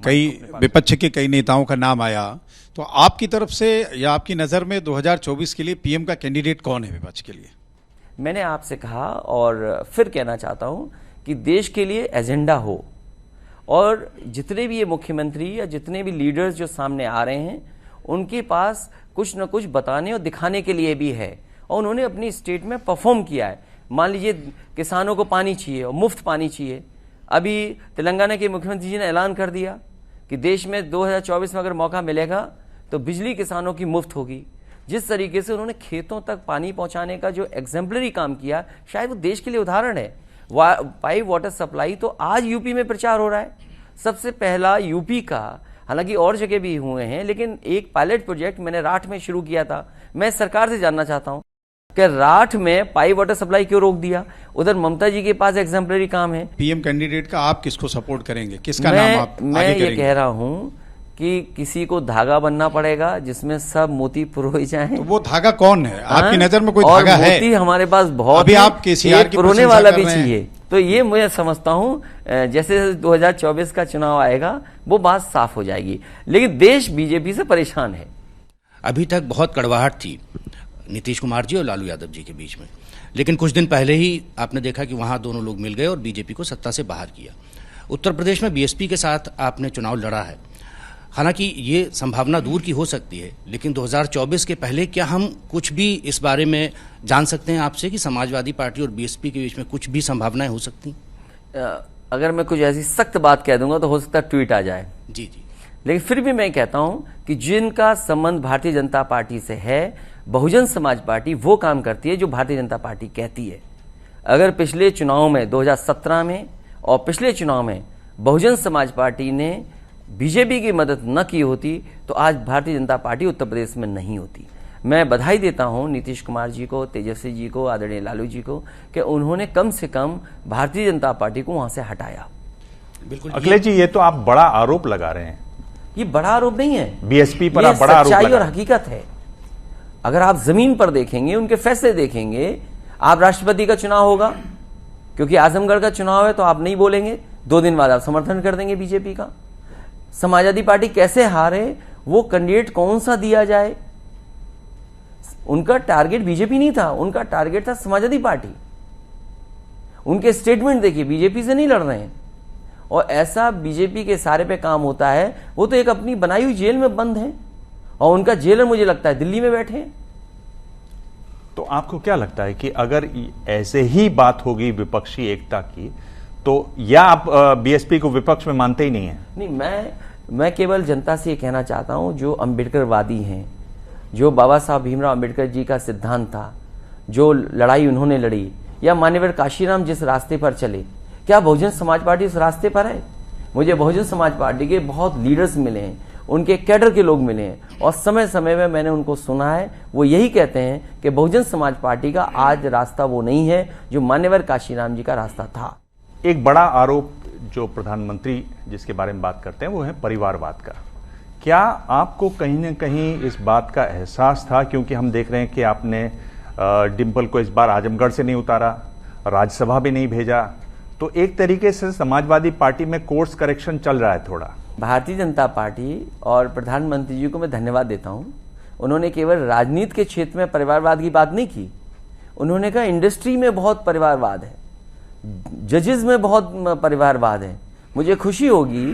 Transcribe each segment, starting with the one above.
कई विपक्ष के कई नेताओं का नाम आया, तो आपकी तरफ से या आपकी नज़र में 2024 के लिए पीएम का कैंडिडेट कौन है विपक्ष के लिए? मैंने आपसे कहा और फिर कहना चाहता हूं कि देश के लिए एजेंडा हो, और जितने भी ये मुख्यमंत्री या जितने भी लीडर्स जो सामने आ रहे हैं उनके पास कुछ न कुछ बताने और दिखाने के लिए भी है, और उन्होंने अपनी स्टेट में परफॉर्म किया है। मान लीजिए किसानों को पानी चाहिए और मुफ्त पानी चाहिए। अभी तेलंगाना के मुख्यमंत्री जी ने ऐलान कर दिया कि देश में 2024 में अगर मौका मिलेगा तो बिजली किसानों की मुफ्त होगी। जिस तरीके से उन्होंने खेतों तक पानी पहुंचाने का जो एग्जेम्पलरी काम किया, शायद वो देश के लिए उदाहरण है। पाइप वाटर सप्लाई तो आज यूपी में प्रचार हो रहा है, सबसे पहला यूपी का, हालांकि और जगह भी हुए हैं, लेकिन एक पायलट प्रोजेक्ट मैंने राठ में शुरू किया था। मैं सरकार से जानना चाहता हूं कि राठ में पाइप वाटर सप्लाई क्यों रोक दिया? उधर ममता जी के पास एग्जेम्पलरी काम है। पीएम कैंडिडेट का आप किसको सपोर्ट करेंगे, किसका नाम आप आगे मैं करेंगे? ये कह रहा हूं कि किसी को धागा बनना पड़ेगा जिसमें सब मोती पुरोए जाएं। तो वो धागा कौन है आपकी नजर में? कोई धागा है? मोती हमारे पास बहुत, अभी आप केसीआर की पुरोने वाला भी चाहिए। तो ये मैं समझता हूं जैसे 2024 का चुनाव आएगा वो बात साफ हो जाएगी, लेकिन देश बीजेपी से परेशान है। अभी तक बहुत कड़वाहट थी नीतीश कुमार जी और लालू यादव जी के बीच में, लेकिन कुछ दिन पहले ही आपने देखा कि वहां दोनों लोग मिल गए और बीजेपी को सत्ता से बाहर किया। उत्तर प्रदेश में बीएसपी के साथ आपने चुनाव लड़ा है, हालांकि ये संभावना दूर की हो सकती है, लेकिन 2024 के पहले क्या हम कुछ भी इस बारे में जान सकते हैं आपसे कि समाजवादी पार्टी और बीएसपी के बीच में कुछ भी संभावनाएं हो सकती? अगर मैं कुछ ऐसी सख्त बात कह दूंगा तो हो सकता है ट्वीट आ जाए। जी जी, लेकिन फिर भी मैं कहता हूं कि जिनका संबंध भारतीय जनता पार्टी से है, बहुजन समाज पार्टी वो काम करती है जो भारतीय जनता पार्टी कहती है। अगर पिछले चुनाव में 2017 में और पिछले चुनाव में बहुजन समाज पार्टी ने बीजेपी की मदद न की होती तो आज भारतीय जनता पार्टी उत्तर प्रदेश में नहीं होती। मैं बधाई देता हूं नीतीश कुमार जी को, तेजस्वी जी को, आदरणीय लालू जी को कि उन्होंने कम से कम भारतीय जनता पार्टी को वहां से हटाया। बिल्कुल। अखिलेश जी, ये तो आप बड़ा आरोप लगा रहे हैं। ये बड़ा आरोप नहीं है, बीएसपी पर आप बड़ा आरोप सच्चाई लगा और हकीकत है। अगर आप जमीन पर देखेंगे, उनके फैसले देखेंगे, आप राष्ट्रपति का चुनाव होगा, क्योंकि आजमगढ़ का चुनाव है तो आप नहीं बोलेंगे, 2 दिन बाद आप समर्थन कर देंगे बीजेपी का। समाजवादी पार्टी कैसे हारे, वो कैंडिडेट कौन सा दिया जाए, उनका टारगेट बीजेपी नहीं था, उनका टारगेट था समाजवादी पार्टी। उनके स्टेटमेंट देखिए, बीजेपी से नहीं लड़ रहे हैं। और ऐसा बीजेपी के सारे पे काम होता है, वो तो एक अपनी बनाई हुई जेल में बंद है, और उनका जेलर मुझे लगता है दिल्ली में बैठे हैं। तो आपको क्या लगता है कि अगर ऐसे ही बात होगी विपक्षी एकता की, तो या आप बीएसपी को विपक्ष में मानते ही नहीं है? नहीं, मैं केवल जनता से ये कहना चाहता हूं, जो अंबेडकरवादी हैं, जो बाबा साहब भीमराव अंबेडकर जी का सिद्धांत था, जो लड़ाई उन्होंने लड़ी, या मान्यवर काशीराम जिस रास्ते पर चले, क्या बहुजन समाज पार्टी उस रास्ते पर है? मुझे बहुजन समाज पार्टी के बहुत लीडर्स मिले हैं, उनके कैडर के लोग मिले हैं, और समय समय में मैंने उनको सुना है, वो यही कहते हैं कि बहुजन समाज पार्टी का आज रास्ता वो नहीं है जो मान्यवर काशीराम जी का रास्ता था। एक बड़ा आरोप जो प्रधानमंत्री जिसके बारे में बात करते हैं वो है परिवारवाद का। क्या आपको कहीं ना कहीं इस बात का एहसास था, क्योंकि हम देख रहे हैं कि आपने डिम्पल को इस बार आजमगढ़ से नहीं उतारा, राज्यसभा भी नहीं भेजा, तो एक तरीके से समाजवादी पार्टी में कोर्स करेक्शन चल रहा है थोड़ा। भारतीय जनता पार्टी और प्रधानमंत्री जी को मैं धन्यवाद देता हूं, उन्होंने केवल राजनीति के क्षेत्र में परिवारवाद की बात नहीं की, उन्होंने कहा इंडस्ट्री में बहुत परिवारवाद है, जजेस में बहुत परिवारवाद है। मुझे खुशी होगी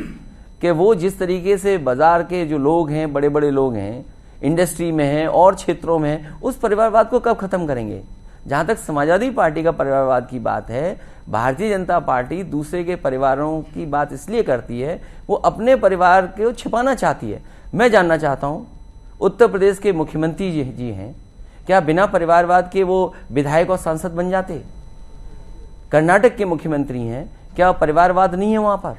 कि वो जिस तरीके से बाजार के जो लोग हैं, बड़े बड़े लोग हैं, इंडस्ट्री में हैं और क्षेत्रों में हैं, उस परिवारवाद को कब खत्म करेंगे? जहां तक समाजवादी पार्टी का परिवारवाद की बात है, भारतीय जनता पार्टी दूसरे के परिवारों की बात इसलिए करती है, वो अपने परिवार को छिपाना चाहती है। मैं जानना चाहता हूं, उत्तर प्रदेश के मुख्यमंत्री जी हैं, क्या बिना परिवारवाद के वो विधायक और सांसद बन जाते? कर्नाटक के मुख्यमंत्री हैं, क्या परिवारवाद नहीं है वहां पर?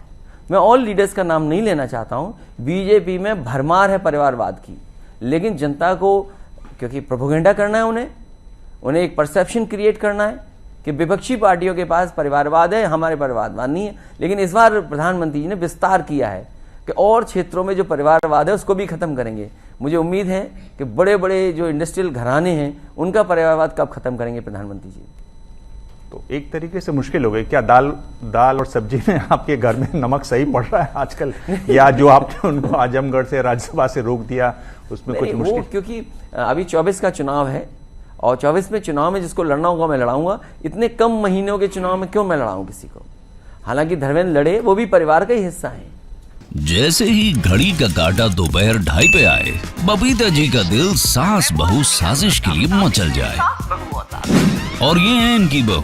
मैं ऑल लीडर्स का नाम नहीं लेना चाहता हूं, बीजेपी में भरमार है परिवारवाद की, लेकिन जनता को क्योंकि प्रोपेगेंडा करना है, उन्हें एक परसेप्शन क्रिएट करना है कि विपक्षी पार्टियों के पास परिवारवाद है, हमारे परिवारवाद नहीं है। लेकिन इस बार प्रधानमंत्री जी ने विस्तार किया है कि और क्षेत्रों में जो परिवारवाद है उसको भी खत्म करेंगे। मुझे उम्मीद है कि बड़े बड़े जो इंडस्ट्रियल घराने हैं उनका परिवारवाद कब खत्म करेंगे प्रधानमंत्री जी। तो एक तरीके से मुश्किल हो गई क्या? दाल और सब्जी में आपके घर में नमक सही पड़ रहा है आजकल, या जो आपने उनको आजमगढ़ से राज्यसभा से रोक दिया उसमें कुछ मुश्किल? क्योंकि अभी 24 का चुनाव है और 24 में चुनाव में जिसको लड़ना होगा मैं लड़ाऊंगा। इतने कम महीनों के चुनाव में क्यों मैं लड़ाऊं किसी को? हालांकि धर्मेंद्र लड़े, वो भी परिवार का ही हिस्सा है। जैसे ही घड़ी का काटा दोपहर 2:30 पे आए, बबीता जी का दिल सास बहू साजिश के लिए मचल जाए। और ये है इनकी बहू,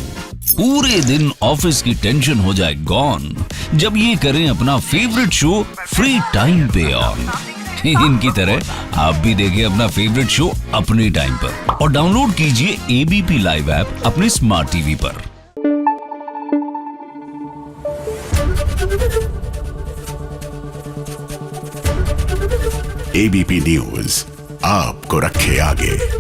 पूरे दिन ऑफिस की टेंशन हो जाए गॉन जब ये करें अपना फेवरेट शो फ्री टाइम पे ऑन। इनकी तरह आप भी देखिए अपना फेवरेट शो अपने टाइम पर और डाउनलोड कीजिए एबीपी लाइव ऐप अपने स्मार्ट टीवी पर। एबीपी न्यूज आपको रखे आगे।